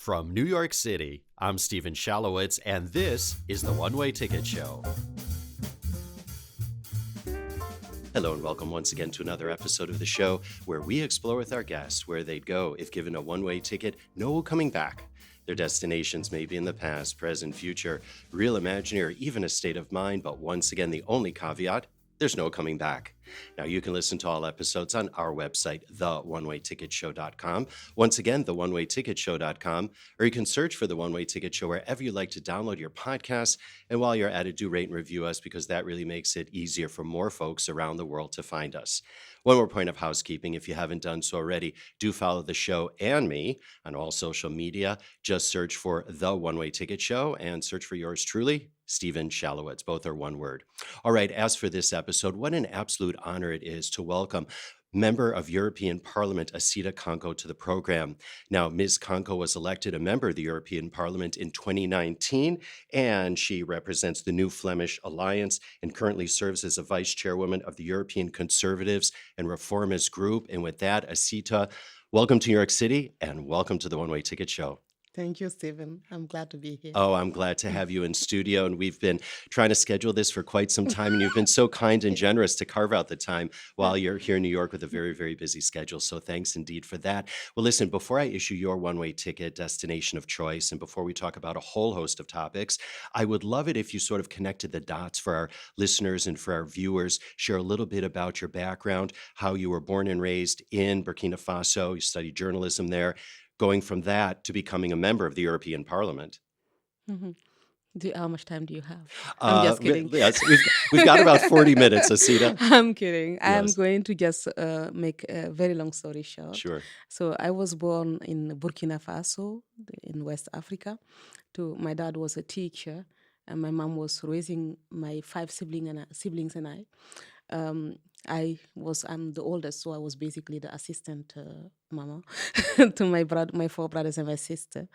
From New York City, I'm Steven Shalowitz, and this is the One Way Ticket Show. Hello and welcome once again to another episode of the show where we explore with our guests where they'd go if given a one-way ticket, no coming back. Their destinations may be in the past, present, future, real, imaginary, or even a state of mind, but once again, the only caveat, there's no coming back. Now, you can listen to all episodes on our website, theonewayticketshow.com. Once again, theonewayticketshow.com, or you can search for The One Way Ticket Show wherever you like to download your podcasts. And while you're at it, do rate and review us because that really makes it easier for more folks around the world to find us. One more point of housekeeping, if you haven't done so already, do follow the show and me on all social media. Just search for The One Way Ticket Show and search for yours truly, Steven Shalowitz. Both are one word. All right, as for this episode, what an absolute honor it is to welcome Member of European Parliament, Assita Kanko, to the program. Now, Ms. Kanko was elected a member of the European Parliament in 2019, and she represents the New Flemish Alliance and currently serves as a vice chairwoman of the European Conservatives and Reformist Group. And with that, Assita, welcome to New York City and welcome to the One Way Ticket Show. Thank you, Stephen. I'm glad to be here. Oh, I'm glad to have you in studio. And we've been trying to schedule this for quite some time. And you've been so kind and generous to carve out the time while you're here in New York with a very, very busy schedule. So thanks indeed for that. Well, listen, before I issue your one-way ticket destination of choice, and before we talk about a whole host of topics, I would love it if you sort of connected the dots for our listeners and for our viewers, share a little bit about your background, how you were born and raised in Burkina Faso, you studied journalism there, going from that to becoming a member of the European Parliament. Mhm. How much time do you have? I'm just kidding. Yes, we've got about 40 minutes, Assita. I'm kidding. I'm Yes. going to just make a very long story short. Sure. So I was born in Burkina Faso in West Africa. My dad was a teacher, and my mom was raising my 5 siblings and I. I'm the oldest, so I was basically the assistant mama to my 4 brothers and my sister.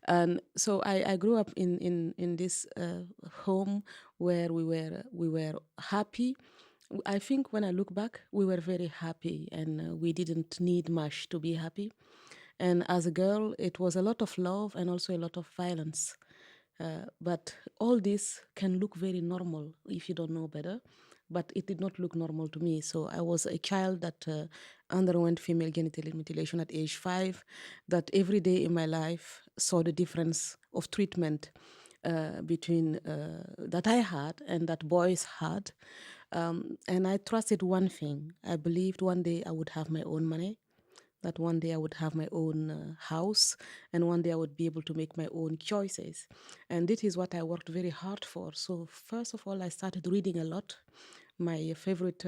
And so I grew up in this home where we were happy. I think when I look back, we were very happy, and we didn't need much to be happy. And as a girl, it was a lot of love and also a lot of violence. But all this can look very normal if you don't know better. But it did not look normal to me. So I was a child that underwent female genital mutilation at age 5, that every day in my life saw the difference of treatment between that I had and that boys had. And I trusted one thing. I believed one day I would have my own money, that one day I would have my own house, and one day I would be able to make my own choices. And this is what I worked very hard for. So first of all, I started reading a lot. My favorite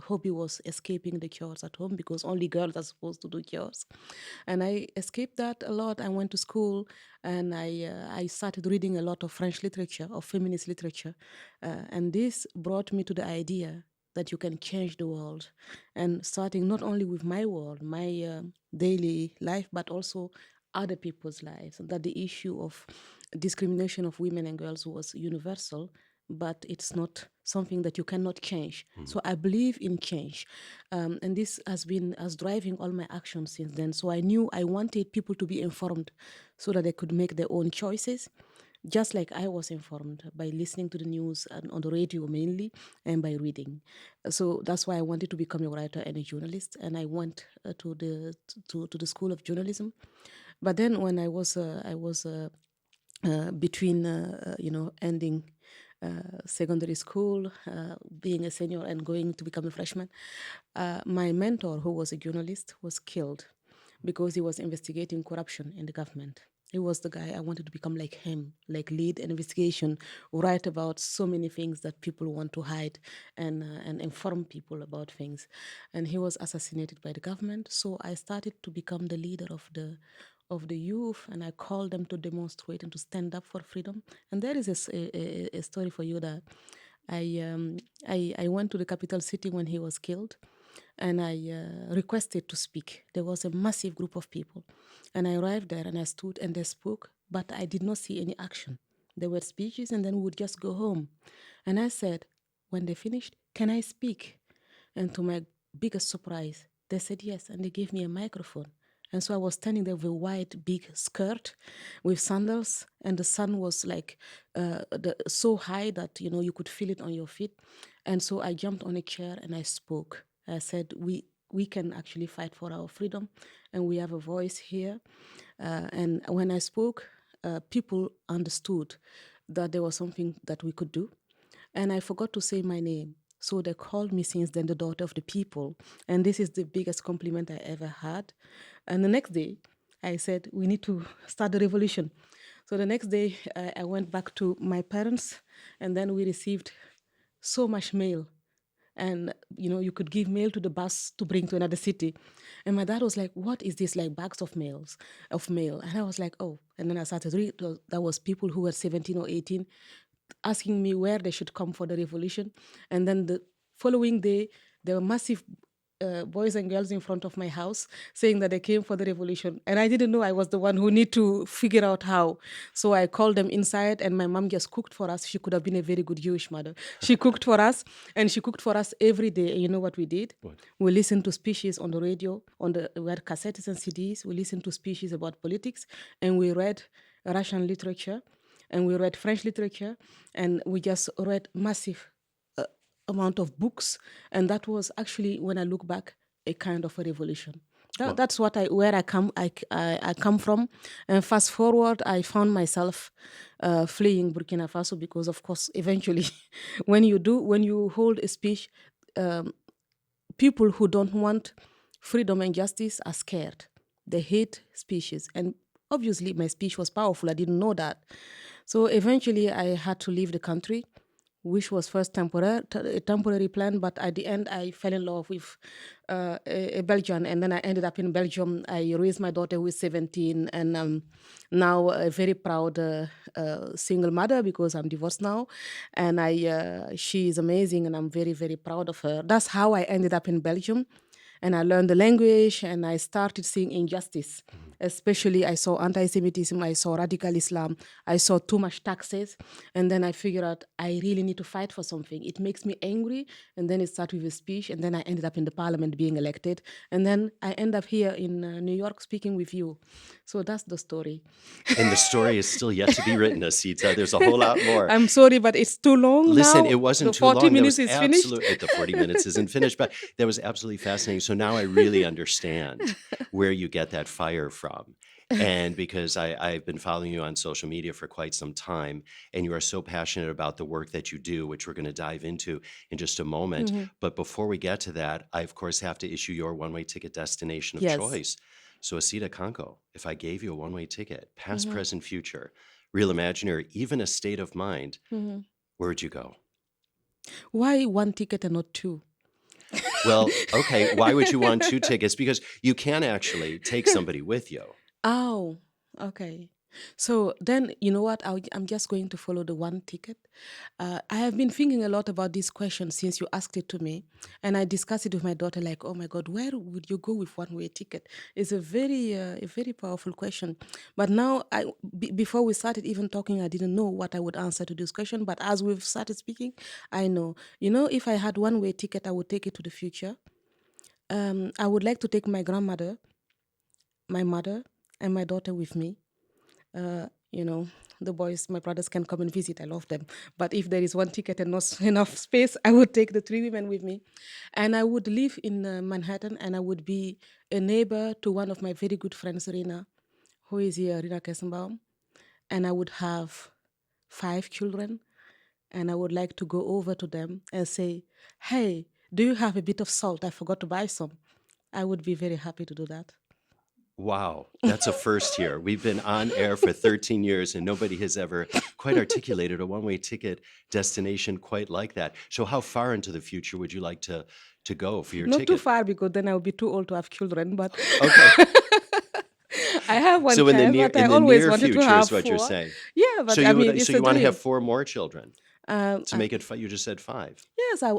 hobby was escaping the chores at home because only girls are supposed to do chores. And I escaped that a lot. I went to school and I started reading a lot of French literature, of feminist literature. And this brought me to the idea that you can change the world, and starting not only with my world, my daily life, but also other people's lives. And that the issue of discrimination of women and girls was universal, but it's not something that you cannot change. So I believe in change. And this has been as driving all my actions since then. So I knew I wanted people to be informed so that they could make their own choices, just like I was informed by listening to the news and on the radio mainly, and by reading. So that's why I wanted to become a writer and a journalist, and I went to the School of Journalism. But then when I was between ending secondary school, being a senior and going to become a freshman, my mentor, who was a journalist, was killed because he was investigating corruption in the government. He was the guy I wanted to become like him, like lead an investigation, write about so many things that people want to hide, and inform people about things. And he was assassinated by the government. So I started to become the leader of the youth, and I called them to demonstrate and to stand up for freedom. And there is a story for you that I went to the capital city when he was killed, and I requested to speak. There was a massive group of people, and I arrived there and I stood and they spoke, but I did not see any action. There were speeches and then we would just go home. And I said, when they finished, can I speak? And to my biggest surprise, they said yes, and they gave me a microphone. And so I was standing there with a white big skirt with sandals, and the sun was like so high that you could feel it on your feet. And so I jumped on a chair and I spoke. I said, we can actually fight for our freedom, and we have a voice here. And when I spoke, people understood that there was something that we could do. And I forgot to say my name. So they called me since then the daughter of the people. And this is the biggest compliment I ever had. And the next day, I said, we need to start the revolution. So the next day, I went back to my parents, and then we received so much mail. And you could give mail to the bus to bring to another city. And my dad was like, what is this, like bags of mail? And I was like, oh. And then I started reading. That was people who were 17 or 18 asking me where they should come for the revolution. And then the following day, there were massive boys and girls in front of my house saying that they came for the revolution. And I didn't know I was the one who need to figure out how. So I called them inside, and my mom just cooked for us. She could have been a very good Jewish mother. She cooked for us, and she cooked for us every day. And you know what we did? What? We listened to speeches on the radio, we had cassettes and CDs. We listened to speeches about politics, and we read Russian literature, and we read French literature, and we just read massive amount of books. And that was actually, when I look back, a kind of a revolution. That's where I come from. And fast forward, I found myself fleeing Burkina Faso because, of course, eventually, when you hold a speech, people who don't want freedom and justice are scared. They hate speeches. And obviously, my speech was powerful. I didn't know that. So eventually, I had to leave the country, which was first a temporary plan, but at the end, I fell in love with a Belgian, and then I ended up in Belgium. I raised my daughter who is 17, and I'm now a very proud single mother because I'm divorced now, and she is amazing, and I'm very, very proud of her. That's how I ended up in Belgium, and I learned the language, and I started seeing injustice. Especially, I saw anti-Semitism, I saw radical Islam, I saw too much taxes, and then I figured out I really need to fight for something. It makes me angry, and then it started with a speech, and then I ended up in the parliament being elected, and then I end up here in New York speaking with you. So that's the story. And the story is still yet to be written, Assita. There's a whole lot more. I'm sorry, but it's too long. Listen, now. It wasn't the too long. 40 minutes is finished. The 40 minutes isn't finished, but that was absolutely fascinating. So now I really understand where you get that fire from. And because I've been following you on social media for quite some time, and you are so passionate about the work that you do, which we're going to dive into in just a moment. Mm-hmm. But before we get to that, I, of course, have to issue your one-way ticket destination of Yes. choice. So Assita Kanko, if I gave you a one-way ticket, past, Mm-hmm. present, future, real, imaginary, even a state of mind, Mm-hmm. where would you go? Why one ticket and not two? Well, okay, why would you want 2 tickets? Because you can actually take somebody with you. Oh, okay. So then, you know what? I'm just going to follow the one ticket. I have been thinking a lot about this question since you asked it to me. And I discussed it with my daughter, like, oh my God, where would you go with one-way ticket? It's a very powerful question. But now, before we started even talking, I didn't know what I would answer to this question. But as we've started speaking, I know. If I had one-way ticket, I would take it to the future. I would like to take my grandmother, my mother, and my daughter with me. The boys, my brothers can come and visit. I love them. But if there is one ticket and not enough space, I would take the 3 women with me. And I would live in Manhattan, and I would be a neighbor to one of my very good friends, Rina, who is here, Rina Kessenbaum. And I would have 5 children. And I would like to go over to them and say, hey, do you have a bit of salt? I forgot to buy some. I would be very happy to do that. Wow, that's a first here. We've been on air for 13 years, and nobody has ever quite articulated a one-way ticket destination quite like that. So how far into the future would you like to go for your Not ticket? too far, because then I would be too old to have children. But Okay. I have one So in the child, near, but I in the always near wanted to future have is what 4. you're saying. Yeah, but So I mean, it's so a you want to dream. have 4 more children? To make it, you just said 5. Yes, I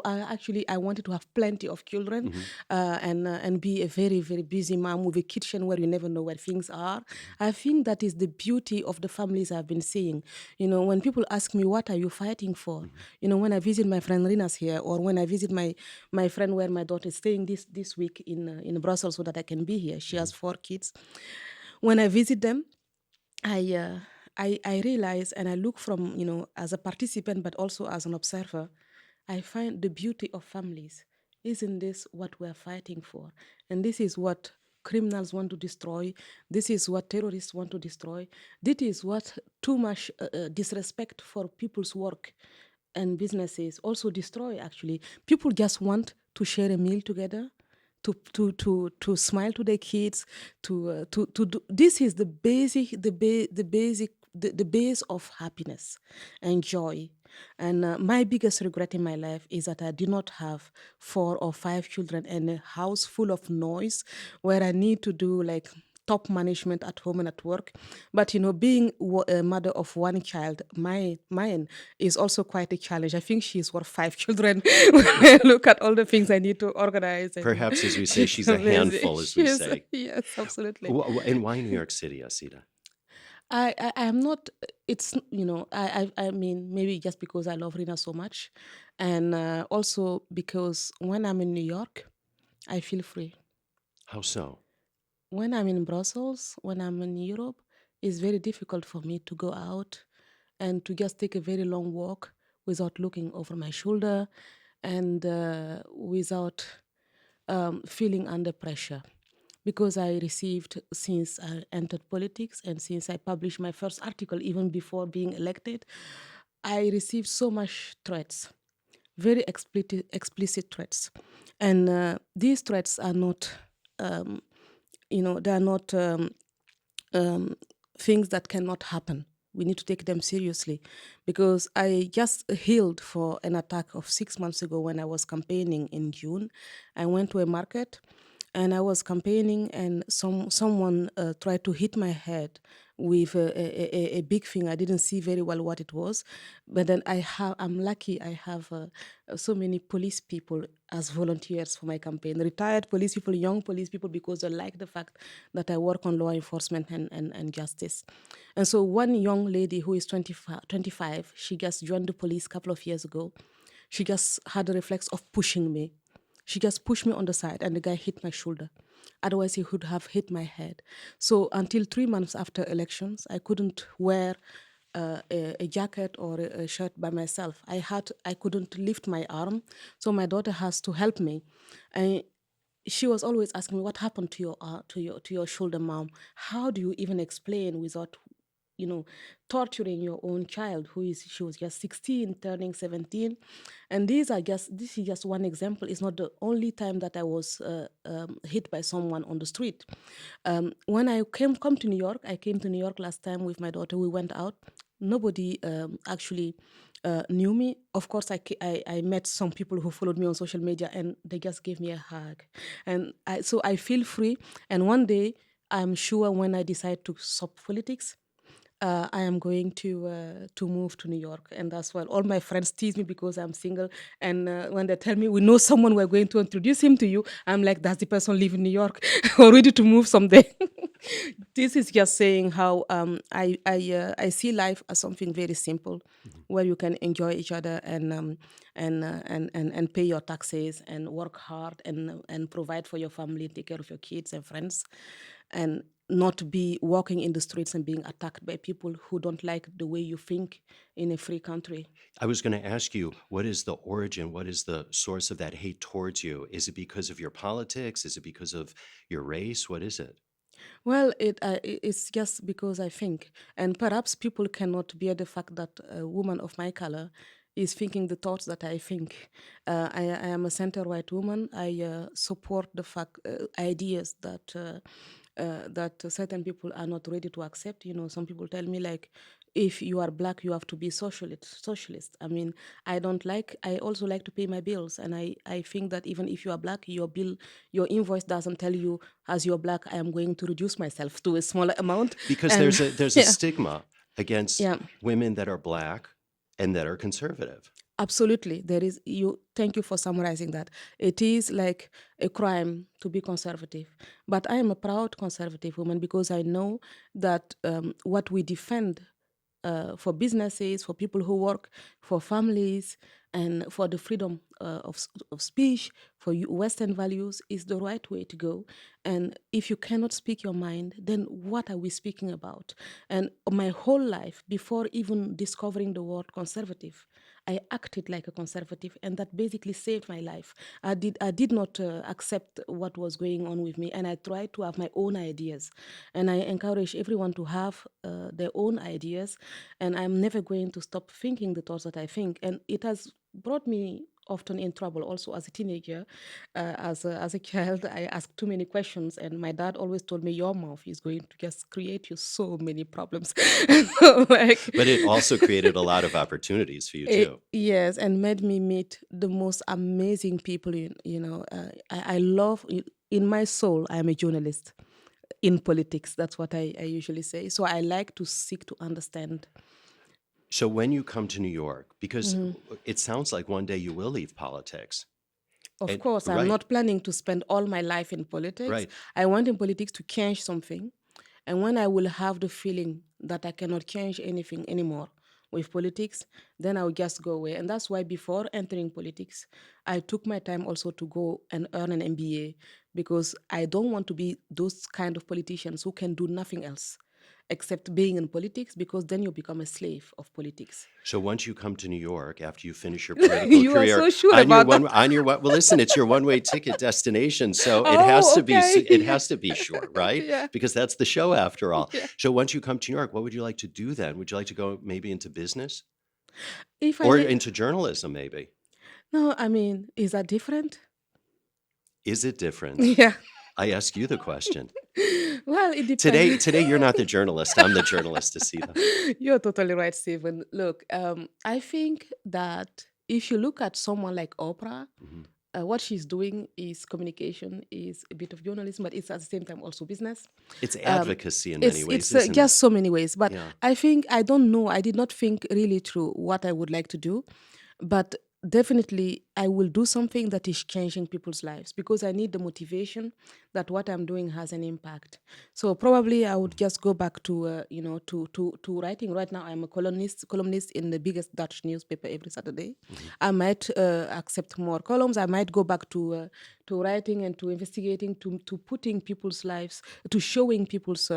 wanted to have plenty of children, and be a very very busy mom with a kitchen where you never know where things are. I think that is the beauty of the families I've been seeing. When people ask me what are you fighting for, when I visit my friend Rinas here, or when I visit my friend where my daughter is staying this week in Brussels, so that I can be here. She has 4 kids. When I visit them, I uh, I realize, and I look from, as a participant but also as an observer. I find the beauty of families. Isn't this what we're fighting for? And this is what criminals want to destroy. This is what terrorists want to destroy. This is what too much disrespect for people's work and businesses also destroy. Actually, people just want to share a meal together, to smile to their kids, to do. This is the base of happiness and joy. And my biggest regret in my life is that I did not have 4 or 5 children and a house full of noise where I need to do like top management at home and at work. But being a mother of one child, mine is also quite a challenge. I think she's worth 5 children when I look at all the things I need to organize. And Perhaps, as we say, she's a busy. handful, as we Yes, say. yes, absolutely. And why New York City, Assita? I am not. It's I mean, maybe just because I love Rina so much, and also because when I'm in New York, I feel free. How so? When I'm in Brussels, when I'm in Europe, it's very difficult for me to go out and to just take a very long walk without looking over my shoulder, and without feeling under pressure. Because I received, since I entered politics and since I published my first article, even before being elected, I received so much threats, very explicit threats. And these threats are not, they are not things that cannot happen. We need to take them seriously, because I just healed for an attack of 6 months ago when I was campaigning in June. I went to a market and I was campaigning, and someone tried to hit my head with a big thing. I didn't see very well what it was, but then I'm lucky. I have so many police people as volunteers for my campaign, retired police people, young police people, because they like the fact that I work on law enforcement and justice. And so one young lady who is 25, she just joined the police a couple of years ago. She just had a reflex of pushing me. She just pushed me on the side, and the guy hit my shoulder. Otherwise, he would have hit my head. So until 3 months after elections, I couldn't wear a jacket or a shirt by myself. I couldn't lift my arm, so my daughter has to help me. And she was always asking me, "What happened to your shoulder, mom? How do you even explain without torturing your own child?" She was just 16 turning 17. And this is just one example. It's not the only time that I was hit by someone on the street. When I come to New York, I came to New York last time with my daughter. We went out. Nobody actually knew me. Of course, I met some people who followed me on social media, and they just gave me a hug. And so I feel free. And one day, I'm sure when I decide to stop politics, I am going to move to New York. And that's why all my friends tease me because I'm single. And when they tell me, "We know someone, we're going to introduce him to you," I'm like, "That's the person living in New York or ready to move someday." This is just saying how I see life as something very simple, where you can enjoy each other, and pay your taxes and work hard, and provide for your family, take care of your kids and friends, and not be walking in the streets and being attacked by people who don't like the way you think in a free country. I was going to ask you, what is the origin? What is the source of that hate towards you? Is it because of your politics? Is it because of your race? What is it? Well, it's just because I think, and perhaps people cannot bear the fact that a woman of my color is thinking the thoughts that I think. I am a center-right woman. I support the fact ideas that certain people are not ready to accept. Some people tell me, like, if you are black, you have to be socialist. I mean, I also like to pay my bills. And I think that even if you are black, your invoice doesn't tell you, as you're black, I am going to reduce myself to a smaller amount. Because And there's a yeah, stigma against yeah. women that are black and that are conservative. Absolutely. There is you thank you for summarizing that. It is like a crime to be conservative. But I am a proud conservative woman because I know that what we defend for businesses, for people who work, for families, and for the freedom of speech, for Western values is the right way to go. And if you cannot speak your mind, then what are we speaking about? And my whole life, before even discovering the word conservative, I acted like a conservative, and that basically saved my life. I did not accept what was going on with me, and I tried to have my own ideas. And I encourage everyone to have their own ideas, and I'm never going to stop thinking the thoughts that I think. And it has brought me often in trouble also as a teenager. As a child, I asked too many questions, and my dad always told me, your mouth is going to just create you so many problems. Like, But it also created a lot of opportunities for you too. yes, and made me meet the most amazing people. I love, in my soul, I am a journalist in politics. That's what I usually say. So I like to seek to understand. So when you come to New York, because Mhm. it sounds like one day you will leave politics. Of And course, I'm right, not planning to spend all my life in politics. right. I want in politics to change something. And when I will have the feeling that I cannot change anything anymore with politics, then I will just go away. And that's why before entering politics, I took my time also to go and earn an MBA, because I don't want to be those kind of politicians who can do nothing else except being in politics, because then you become a slave of politics. So once you come to New York, after you finish your political You are career, so sure about that. well, listen, it's your one-way ticket destination, so it has Oh, to be okay. it Yeah. has to be sure, right? Yeah. Because that's the show after all. Yeah. So once you come to New York, what would you like to do then? Would you like to go maybe into business If I or may, into journalism maybe? no, I mean, is that different? Is it different? Yeah. I ask you the question. Well, it depends. Today you're not the journalist. I'm the journalist, Assita. You're totally right, Stephen. Look, I think that if you look at someone like Oprah, Mhm. what she's doing is communication, is a bit of journalism, but it's at the same time also business. It's Um, advocacy in many it's ways, it's isn't it? just so many ways. But Yeah. I think I don't know. I did not think really through what I would like to do, but definitely I will do something that is changing people's lives, because I need the motivation that what I'm doing has an impact. So probably I would just go back to to writing. Right now I'm a columnist in the biggest Dutch newspaper every Saturday. Mhm. I might accept more columns. I might go back to writing and to investigating, to putting people's lives, to showing people's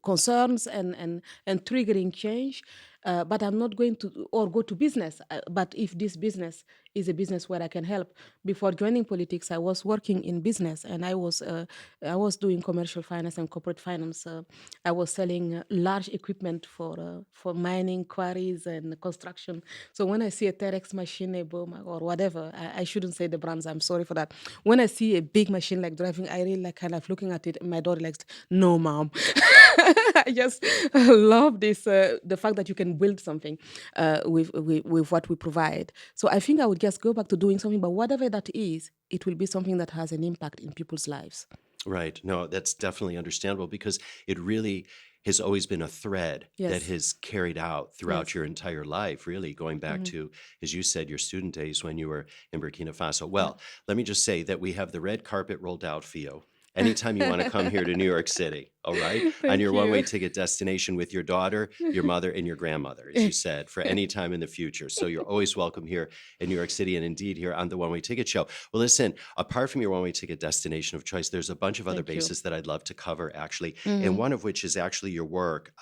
concerns and triggering change. But I'm not going to or go to business. But if this business is a business where I can help, before joining politics, I was working in business, and I was doing commercial finance and corporate finance. I was selling large equipment for mining, quarries, and construction. So when I see a Terex machine, a Boma, or whatever, I shouldn't say the brands. I'm sorry for that. When I see a big machine like driving, I really like kind of looking at it. And my daughter likes, no, mom. I just love this, the fact that you can build something with what we provide. So I think I would just go back to doing something, but whatever that is, it will be something that has an impact in people's lives. Right. No, that's definitely understandable because it really has always been a thread that Yes, has carried out throughout yes. your entire life, really going back Hmm. to, as you said, your student days when you were in Burkina Faso. Yeah. Well, let me just say that we have the red carpet rolled out for you anytime you want to come here to New York City, all right? On your Thank one-way you. ticket destination with your daughter, your mother, and your grandmother, as you said, for any time in the future. So you're always welcome here in New York City and indeed here on the One-Way Ticket Show. Well, listen, apart from your one-way ticket destination of choice, there's a bunch of other Thank you. bases that I'd love to cover, actually, and Hmm. one of which is actually your work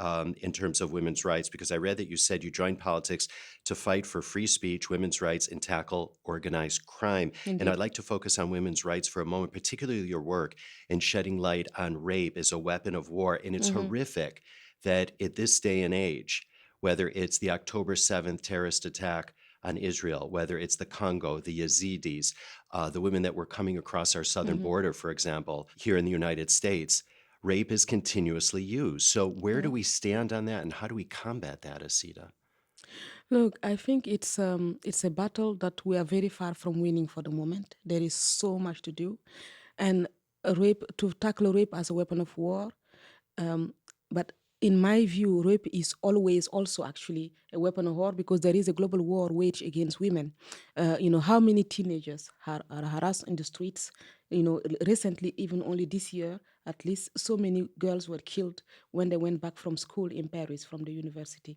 in terms of women's rights, because I read that you said you joined politics to fight for free speech, women's rights, and tackle organized crime. And I'd Indeed. like to focus on women's rights for a moment, particularly your work in shedding light on rape as a weapon of war. And it's Hmm. horrific that at this day and age, whether it's the October 7th terrorist attack on Israel, whether it's the Congo, the Yazidis, the women that were coming across our southern Hmm. border, for example, here in the United States, rape is continuously used. So where do Yeah. we stand on that and how do we combat that, Assita? Look, I think it's a battle that we are very far from winning for the moment. There is so much to do, and rape, to tackle rape as a weapon of war. Um, but in my view, rape is always also actually a weapon of war because there is a global war waged against women. How many teenagers are harassed in the streets? Recently, even only this year, at least so many girls were killed when they went back from school in Paris from the university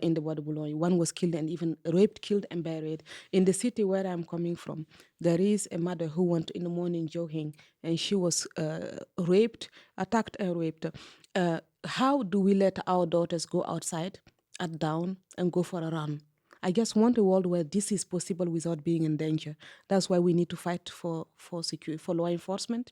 in the Bois de Boulogne. One was killed and even raped, killed, and buried. In the city where I'm coming from, there is a mother who went in the morning jogging and she was raped, attacked, and raped. How do we let our daughters go outside at dawn and go for a run? I just want a world where this is possible without being in danger. That's why we need to fight for security, for law enforcement,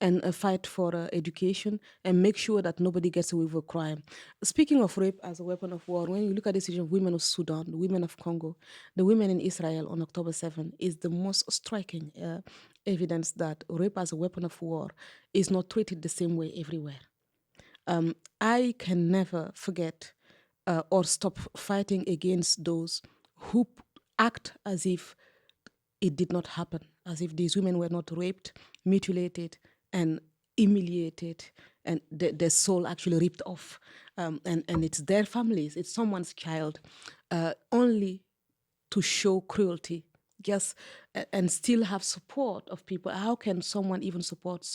and fight for education, and make sure that nobody gets away with crime. Speaking of rape as a weapon of war, when you look at the situation of women of Sudan, the women of Congo, the women in Israel on October 7 is the most striking evidence that rape as a weapon of war is not treated the same way everywhere. I can never forget or stop fighting against those who act as if it did not happen, as if these women were not raped, mutilated, and humiliated, and their soul actually ripped off. And it's their families, it's someone's child, only to show cruelty, just and still have support of people. How can someone even support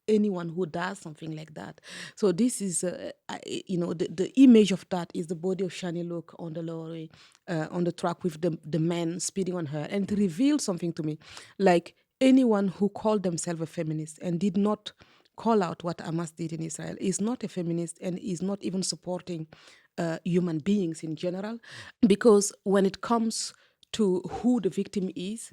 anyone who does something like that? So this is, the image of that is the body of Shani Look on the lorry, on the truck with the man speeding on her, and it revealed something to me, like anyone who called themselves a feminist and did not call out what Hamas did in Israel is not a feminist and is not even supporting human beings in general, because when it comes to who the victim is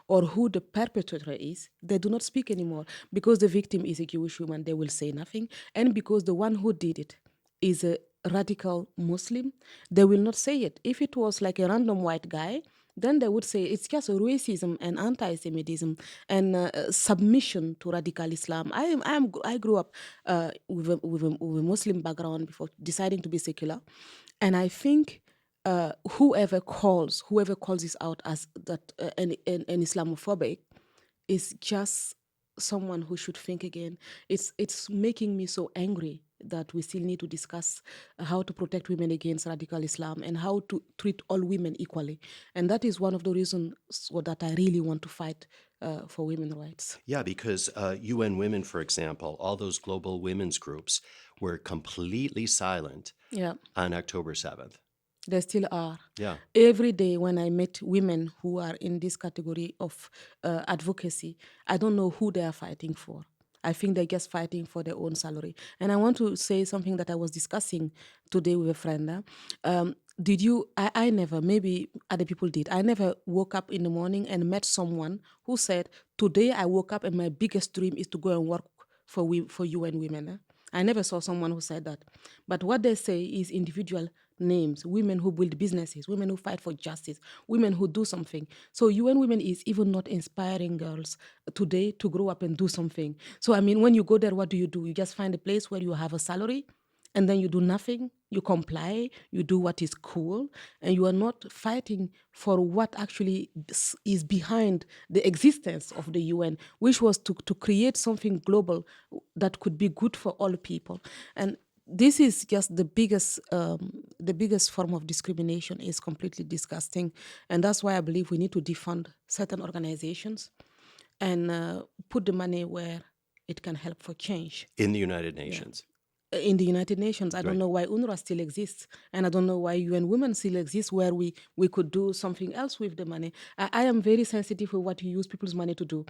or who the perpetrator is, they do not speak anymore. Because the victim is a Jewish woman, they will say nothing. And because the one who did it is a radical Muslim, they will not say it. If it was like a random white guy, then they would say it's just racism and anti-Semitism and submission to radical Islam. I grew up with a Muslim background before deciding to be secular, and I think whoever calls this out as that an Islamophobic is just someone who should think again. It's making me so angry that we still need to discuss how to protect women against radical Islam and how to treat all women equally. And that is one of the reasons that I really want to fight for women's rights. Yeah, because UN Women, for example, all those global women's groups were completely silent Yeah, on October 7th. they still are. Yeah. Every day when I meet women who are in this category of advocacy, I don't know who they are fighting for. I think they're just fighting for their own salary. And I want to say something that I was discussing today with a friend. Did you, I never, maybe other people did, I never woke up in the morning and met someone who said, today I woke up and my biggest dream is to go and work for UN Women. I never saw someone who said that. But what they say is individual names, women who build businesses, women who fight for justice, women who do something. So UN Women is even not inspiring girls today to grow up and do something. So, I mean, when you go there, what do? You just find a place where you have a salary and then you do nothing, you comply, you do what is cool, and you are not fighting for what actually is behind the existence of the UN, which was to create something global that could be good for all people. And this is just the biggest form of discrimination. Is completely disgusting, and that's why I believe we need to defund certain organizations and put the money where it can help for change. In the United Nations. In the United Nations. I don't Right. know why UNRWA still exists, and I don't know why UN Women still exists, where we could do something else with the money. I am very sensitive with what you use people's money to do.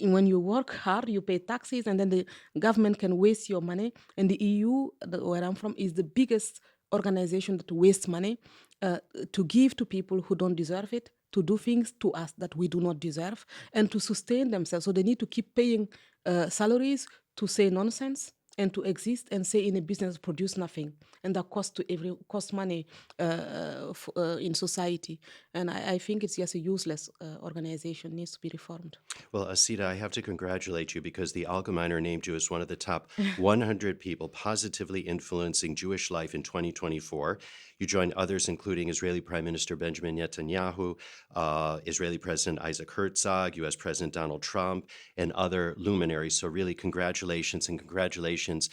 When you work hard, you pay taxes, and then the government can waste your money. And the EU, where I'm from, is the biggest organization that wastes money to give to people who don't deserve it, to do things to us that we do not deserve, and to sustain themselves. So they need to keep paying salaries to say nonsense and to exist and say in a business produce nothing, and that cost money in society. And I think it's just a useless organization, needs to be reformed. Well, Assita, I have to congratulate you because the Allgemeiner named you as one of the top 100 people positively influencing Jewish life in 2024. You joined others, including Israeli Prime Minister Benjamin Netanyahu, Israeli President Isaac Herzog, U.S. President Donald Trump, and other luminaries. So really, congratulations and congratulations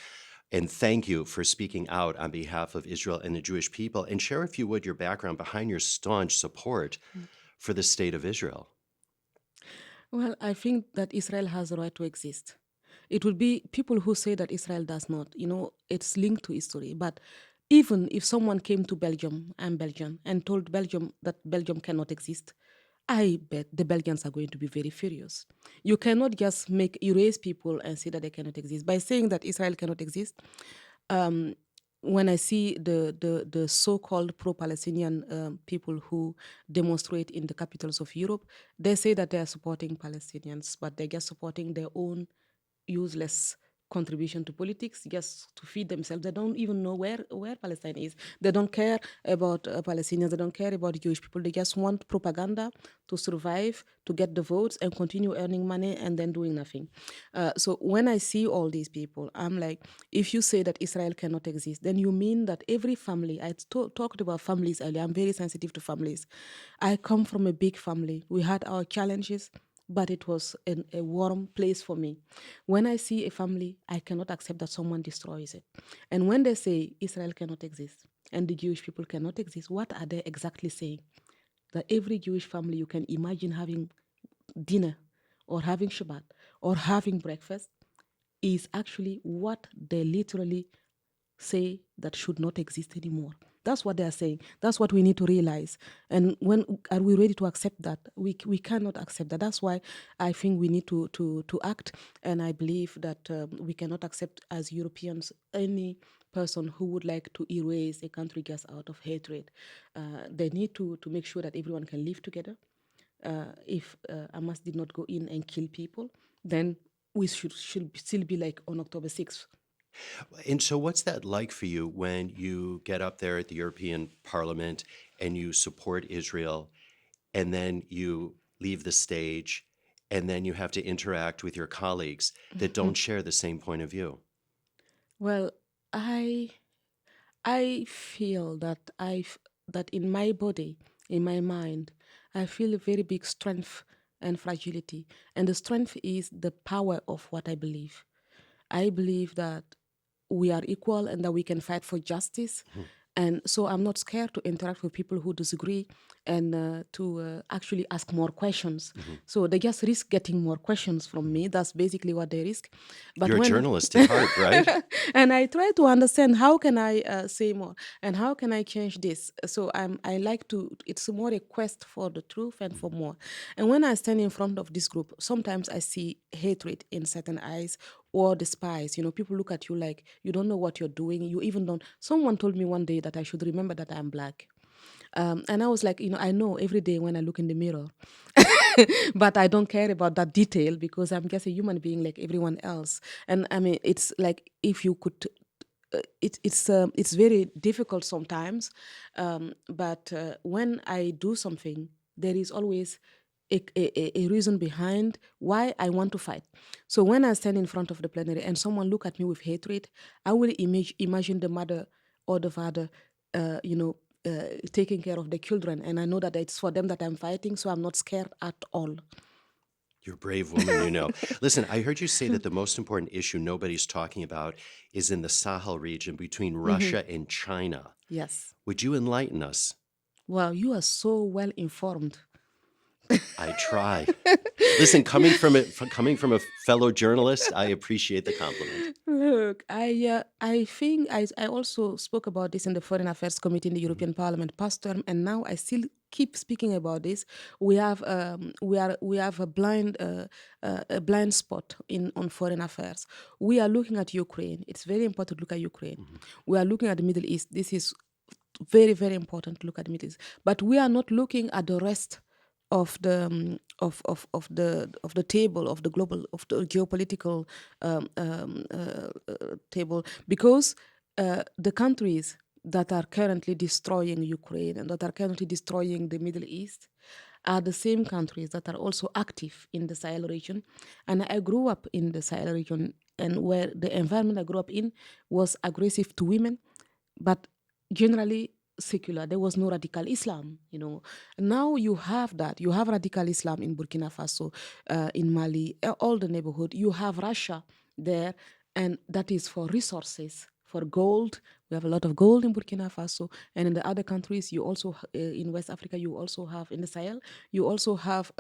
And thank you for speaking out on behalf of Israel and the Jewish people. And share, if you would, your background behind your staunch support for the state of Israel. Well, I think that Israel has a right to exist. It would be people who say that Israel does not. It's linked to history. But even if someone came to Belgium, I'm Belgian, and told Belgium that Belgium cannot exist, I bet the Belgians are going to be very furious. You cannot just erase people and say that they cannot exist. By saying that Israel cannot exist, um, when I see the so-called pro-Palestinian people who demonstrate in the capitals of Europe, they say that they are supporting Palestinians, but they're just supporting their own useless contribution to politics just to feed themselves. They don't even know where Palestine is. They don't care about Palestinians. They don't care about Jewish people. They just want propaganda to survive, to get the votes and continue earning money and then doing nothing. So when I see all these people, I'm like, if you say that Israel cannot exist, then you mean that every family, I talked about families earlier, I'm very sensitive to families. I come from a big family. We had our challenges, but it was a warm place for me. When I see a family, I cannot accept that someone destroys it. And when they say Israel cannot exist and the Jewish people cannot exist, what are they exactly saying? That every Jewish family you can imagine having dinner or having Shabbat or having breakfast is actually what they literally say that should not exist anymore. That's what they are saying. That's what we need to realize. And when are we ready to accept that? We cannot accept that. That's why I think we need to act. And I believe that we cannot accept as Europeans any person who would like to erase a country just out of hatred. They need to make sure that everyone can live together. If Hamas did not go in and kill people, then we should still be like on October 6th. And so, what's that like for you when you get up there at the European Parliament and you support Israel, and then you leave the stage, and then you have to interact with your colleagues that don't share the same point of view? Well, I feel that that in my body, in my mind, I feel a very big strength and fragility. And the strength is the power of what I believe. I believe that we are equal and that we can fight for justice. And so I'm not scared to interact with people who disagree and to actually ask more questions. So they just risk getting more questions from me. That's basically what they risk. But You're a when journalist at heart, right? and I try to understand how can I say more and how can I change this. So I like to. It's more a quest for the truth and for more. And when I stand in front of this group, sometimes I see hatred in certain eyes or despise. People look at you like you don't know what you're doing. You even don't. Someone told me one day that I should remember that I'm black. And I was like, I know every day when I look in the mirror, but I don't care about that detail because I'm just a human being like everyone else. And I mean, it's like if you could, it's very difficult sometimes. But when I do something, there is always a reason behind why I want to fight. So when I stand in front of the plenary and someone look at me with hatred, I will imagine the mother or the father, taking care of the children. And I know that it's for them that I'm fighting, so I'm not scared at all. You're a brave woman. Listen, I heard you say that the most important issue nobody's talking about is in the Sahel region between Russia and China. Yes. Would you enlighten us? Well, you are so well informed. I try. Listen, coming from a fellow journalist, I appreciate the compliment. Look, I think I also spoke about this in the Foreign Affairs Committee in the European Parliament past term, and now I still keep speaking about this. We have a blind spot on foreign affairs. We are looking at Ukraine. It's very important to look at Ukraine. We are looking at the Middle East. This is very, very important to look at the Middle East. But we are not looking at the rest of the of the table of the global of the geopolitical table, because the countries that are currently destroying Ukraine and that are currently destroying the Middle East are the same countries that are also active in the Sahel region. And I grew up in the Sahel region, and where the environment I grew up in was aggressive to women, but generally secular. There was no radical Islam. Now you have that. You have radical Islam in Burkina Faso, in Mali, all the neighborhood. You have Russia there. and that is for resources, for gold. We have a lot of gold in Burkina Faso, and in the other countries, you also in West Africa, you also have in the Sahel, you also have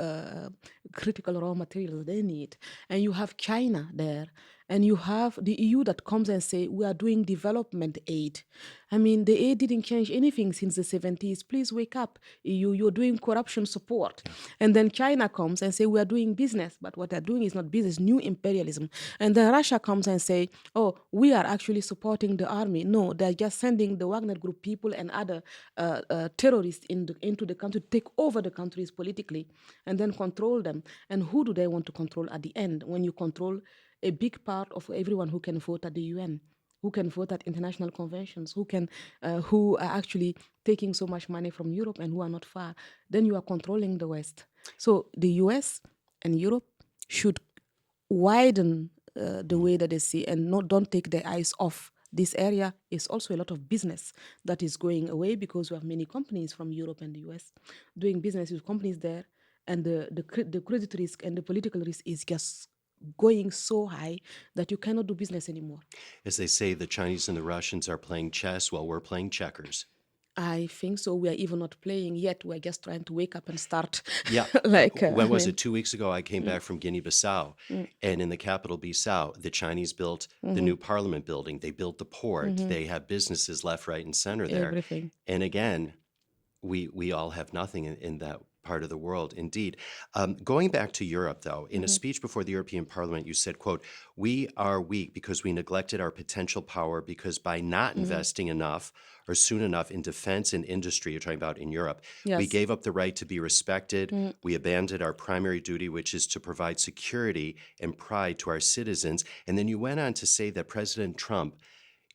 critical raw materials they need, and you have China there, and you have the EU that comes and say we are doing development aid. I mean, the aid didn't change anything since the 70s. Please wake up, EU. You're doing corruption support, and then China comes and say we are doing business, but what they're doing is not business, new imperialism. And then Russia comes and say, oh, we are actually supporting the army. No, they're just sending the Wagner Group people and other terrorists into the country to take over the countries politically and then control them. And who do they want to control at the end when you control a big part of everyone who can vote at the UN? Who can vote at international conventions, who are actually taking so much money from Europe and who are not far, then you are controlling the West. So the US and Europe should widen the way that they see and don't take their eyes off this area. Is also a lot of business that is going away because we have many companies from Europe and the US doing business with companies there, and the credit risk and the political risk is just going so high that you cannot do business anymore. As they say, the Chinese and the Russians are playing chess while we're playing checkers. I think so. We are even not playing yet. We're just trying to wake up and start. Yeah. When was it? 2 weeks ago, I came back from Guinea-Bissau, and in the capital, Bissau, the Chinese built the new parliament building. They built the port. They have businesses left, right, and center there. Everything. And again, we all have nothing in that part of the world, indeed. Going back to Europe, though, in a speech before the European Parliament, you said, quote, "We are weak because we neglected our potential power because by not investing enough or soon enough in defense and industry," you're talking about in Europe, "we Yes. gave up the right to be respected. We abandoned our primary duty, which is to provide security and pride to our citizens." And then you went on to say that President Trump,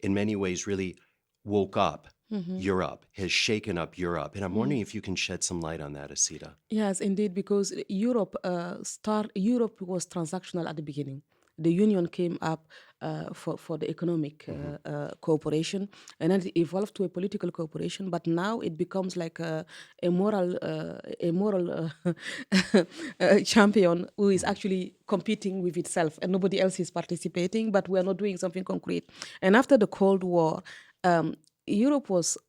in many ways, really woke up Europe, has shaken up Europe. And I'm wondering if you can shed some light on that, Assita. Yes, indeed, because Europe was transactional at the beginning. The union came up for the economic cooperation, and then it evolved to a political cooperation. But now it becomes like a moral champion who is actually competing with itself, and nobody else is participating. But we are not doing something concrete. And after the Cold War,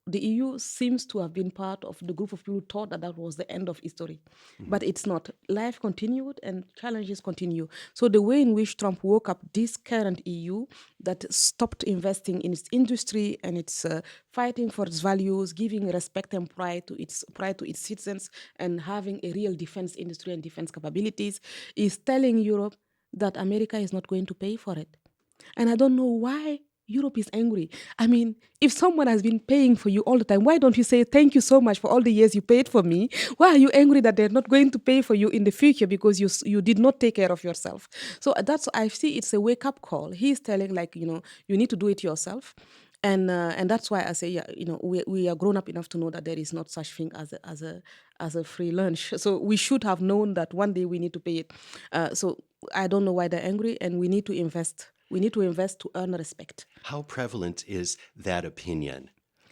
the EU seems to have been part of the group of people who thought that was the end of history. But it's not. Life continued and challenges continue. So the way in which Trump woke up this current EU that stopped investing in its industry and it's fighting for its values, giving respect and pride to its citizens, and having a real defense industry and defense capabilities, is telling Europe that America is not going to pay for it. And I don't know why Europe is angry. I mean, if someone has been paying for you all the time, why don't you say, thank you so much for all the years you paid for me? Why are you angry that they're not going to pay for you in the future because you did not take care of yourself? So I see it's a wake-up call. He's telling, like, you need to do it yourself. And that's why I say, we are grown up enough to know that there is not such thing as a free lunch. So we should have known that one day we need to pay it. So I don't know why they're angry, and we need to invest. We need to invest to earn respect. How prevalent is that opinion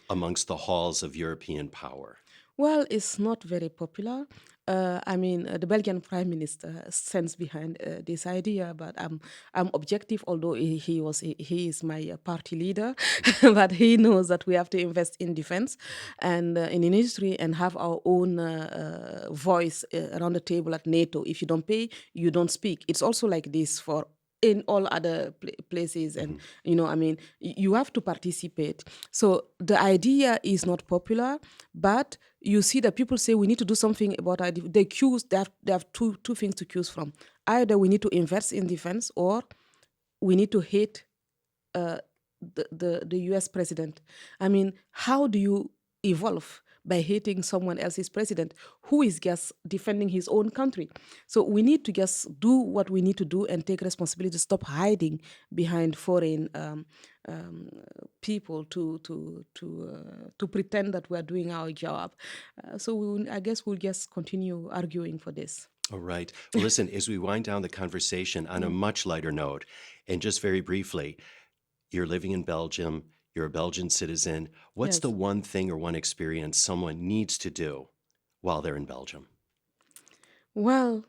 amongst the halls of European power? Well, it's not very popular. The Belgian Prime Minister stands behind this idea, but I'm objective. Although he is my party leader, but he knows that we have to invest in defense and in industry and have our own voice around the table at NATO. If you don't pay, you don't speak. It's also like this for in all other places, and you have to participate. So the idea is not popular, but you see that people say we need to do something about it. They have two things to choose from. Either we need to invest in defense, or we need to hate the US president. I mean, how do you evolve by hating someone else's president who is just defending his own country? So we need to just do what we need to do and take responsibility. Stop hiding behind foreign people to pretend that we are doing our job. I guess we'll just continue arguing for this. All right. Well, listen, as we wind down the conversation on a much lighter note, and just very briefly, you're living in Belgium. You're a Belgian citizen. What's Yes. the one thing or one experience someone needs to do while they're in Belgium? Well,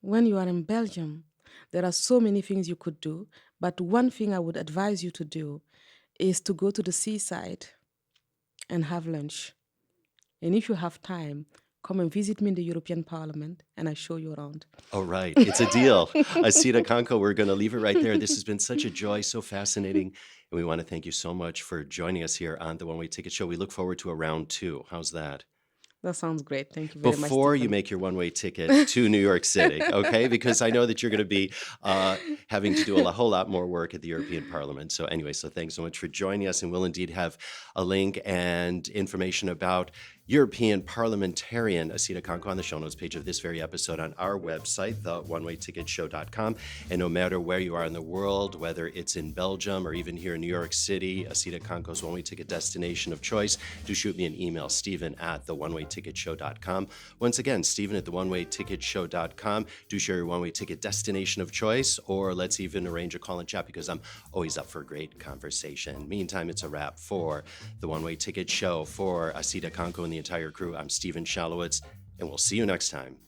when you are in Belgium, there are so many things you could do, But one thing I would advise you to do is to go to the seaside and have lunch. And if you have time, come and visit me in the European Parliament and I show you around. Oh, right. It's a deal. Assita Kanko, we're going to leave it right there. This has been such a joy, so fascinating. And we want to thank you so much for joining us here on the One Way Ticket Show. We look forward to a round 2. How's that? That sounds great. Thank you very much, Before you Stephen. make your one-way ticket to New York City, okay? Because I know that you're going to be having to do a whole lot more work at the European Parliament. So anyway, so thanks so much for joining us. And we'll indeed have a link and information about European parliamentarian Assita Kanko on the show notes page of this very episode on our website, theonewayticketshow.com. And no matter where you are in the world, whether it's in Belgium or even here in New York City, Assita Kanko's one-way ticket destination of choice, do shoot me an email, Steven@theonewayticketshow.com. Once again, Steven@theonewayticketshow.com. Do share your one-way ticket destination of choice, or let's even arrange a call and chat because I'm always up for a great conversation. Meantime, it's a wrap for the One-Way Ticket Show. For Assita Kanko and the entire crew, I'm Steven Shalowitz, and we'll see you next time